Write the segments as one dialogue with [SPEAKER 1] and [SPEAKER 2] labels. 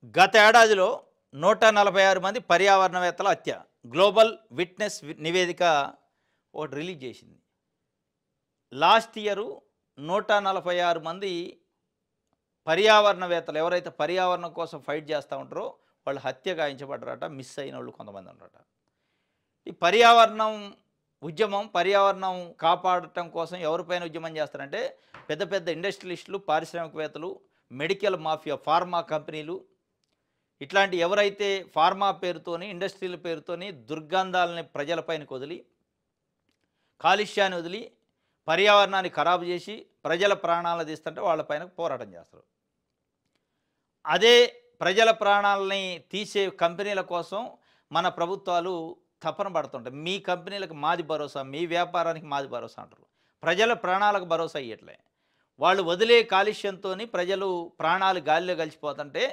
[SPEAKER 1] గత ఏడాదిలో 146 మంది పర్యావరణవేత్తల హత్య. గ్లోబల్ విట్నెస్ నివేదిక ఒకటి రిలీజ్ చేసింది. లాస్ట్ ఇయరు 146 మంది పర్యావరణవేత్తలు ఎవరైతే పర్యావరణం కోసం ఫైట్ చేస్తూ ఉంటారో వాళ్ళు హత్య గాయించబడ్డారట. మిస్ అయిన వాళ్ళు కొంతమంది ఉన్నారట. ఈ పర్యావరణం ఉద్యమం, పర్యావరణం కాపాడటం కోసం ఎవరిపైన ఉద్యమం చేస్తారంటే పెద్ద పెద్ద ఇండస్ట్రియలిస్టులు, పారిశ్రామికవేత్తలు, మెడికల్ మాఫియా, ఫార్మా కంపెనీలు, ఇట్లాంటి ఎవరైతే ఫార్మా పేరుతోని, ఇండస్ట్రీల పేరుతోని దుర్గంధాలని ప్రజలపైనకి వదిలి, కాలుష్యాన్ని వదిలి, పర్యావరణాన్ని ఖరాబు చేసి ప్రజల ప్రాణాలను తీస్తుంటే వాళ్ళపైన పోరాటం చేస్తారు. అదే ప్రజల ప్రాణాలని తీసే కంపెనీల కోసం మన ప్రభుత్వాలు తపన పడుతుంటాయి. మీ కంపెనీలకు మాది భరోసా, మీ వ్యాపారానికి మాది భరోసా అంటారు. ప్రజల ప్రాణాలకు భరోసా ఇవ్వట్లే. వాళ్ళు వదిలే కాలుష్యంతోని ప్రజలు ప్రాణాలు గాలిలో కలిసిపోతుంటే,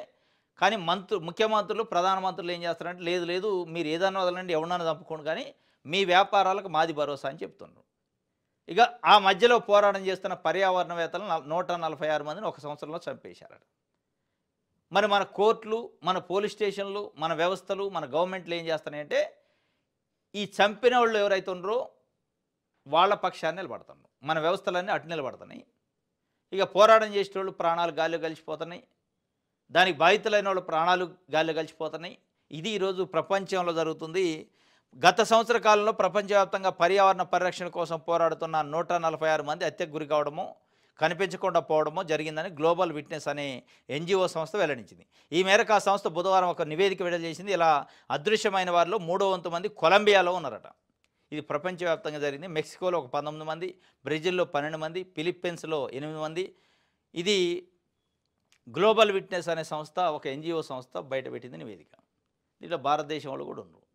[SPEAKER 1] కానీ ముఖ్యమంత్రులు, ప్రధానమంత్రులు ఏం చేస్తారంటే లేదు లేదు మీరు ఏదన్నా వదలండి, ఎవరన్నా చంపుకోండి, కానీ మీ వ్యాపారాలకు మాది భరోసా అని చెప్తున్నారు. ఇక ఆ మధ్యలో పోరాటం చేస్తున్న పర్యావరణవేత్తలు 146 మందిని ఒక సంవత్సరంలో చంపేశారట. మరి మన కోర్టులు, మన పోలీస్ స్టేషన్లు, మన వ్యవస్థలు, మన గవర్నమెంట్లు ఏం చేస్తున్నాయంటే ఈ చంపిన వాళ్ళు ఎవరైతే ఉన్నారో వాళ్ళ పక్షాన్ని నిలబడుతున్నారు. మన వ్యవస్థలన్నీ అటు నిలబడుతున్నాయి. ఇక పోరాటం చేసేటోళ్ళు ప్రాణాలు గాలిలో కలిసిపోతున్నాయి. దానికి బాధితులైన వాళ్ళు ప్రాణాలు గాలిలో కలిసిపోతున్నాయి. ఇది ఈరోజు ప్రపంచంలో జరుగుతుంది. గత సంవత్సర కాలంలో ప్రపంచవ్యాప్తంగా పర్యావరణ పరిరక్షణ కోసం పోరాడుతున్న 146 మంది హత్యకు గురి కావడమో, కనిపించకుండా పోవడమో జరిగిందని గ్లోబల్ విట్నెస్ అనే ఎన్జిఓ సంస్థ వెల్లడించింది. ఈ మేరకు ఆ సంస్థ బుధవారం ఒక నివేదిక విడుదల చేసింది. ఇలా అదృశ్యమైన వారిలో 3వ వంతు మంది కొలంబియాలో ఉన్నారట. ఇది ప్రపంచవ్యాప్తంగా జరిగింది. మెక్సికోలో ఒక 19 మంది, బ్రెజిల్లో 12 మంది, ఫిలిప్పీన్స్లో 8 మంది. ఇది గ్లోబల్ విట్నెస్ అనే సంస్థ, ఒక ఎన్జిఓ సంస్థ బయటపెట్టింది నివేదిక. దీంట్లో భారతదేశం వాళ్ళు కూడా ఉన్నారు.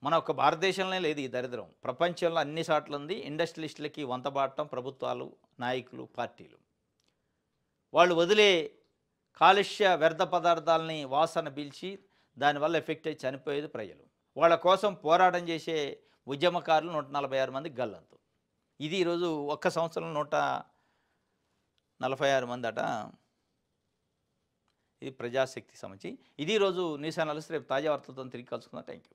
[SPEAKER 1] మన ఒక్క భారతదేశంలోనే లేదు ఈ దరిద్రం. ప్రపంచంలో అన్ని చోట్ల ఉంది. ఇండస్ట్రియలిస్టులకి వంతబాటం ప్రభుత్వాలు, నాయకులు, పార్టీలు. వాళ్ళు వదిలే కాలుష్య వ్యర్థ పదార్థాలని వాసన పీల్చి దానివల్ల ఎఫెక్ట్ అయ్యి చనిపోయేది ప్రజలు. వాళ్ళ కోసం పోరాటం చేసే ఉద్యమకారులు 146 మంది గల్లంతు. ఇది ఈరోజు ఒక్క సంవత్సరంలో 146 మంది అట. ఇది ప్రజాశక్తి సంబంధించి. ఇది ఈరోజు న్యూస్ అనాలిసిస్. రేపు తాజా వార్తలతో తిరిగి కలుసుకుందాం. Thank you.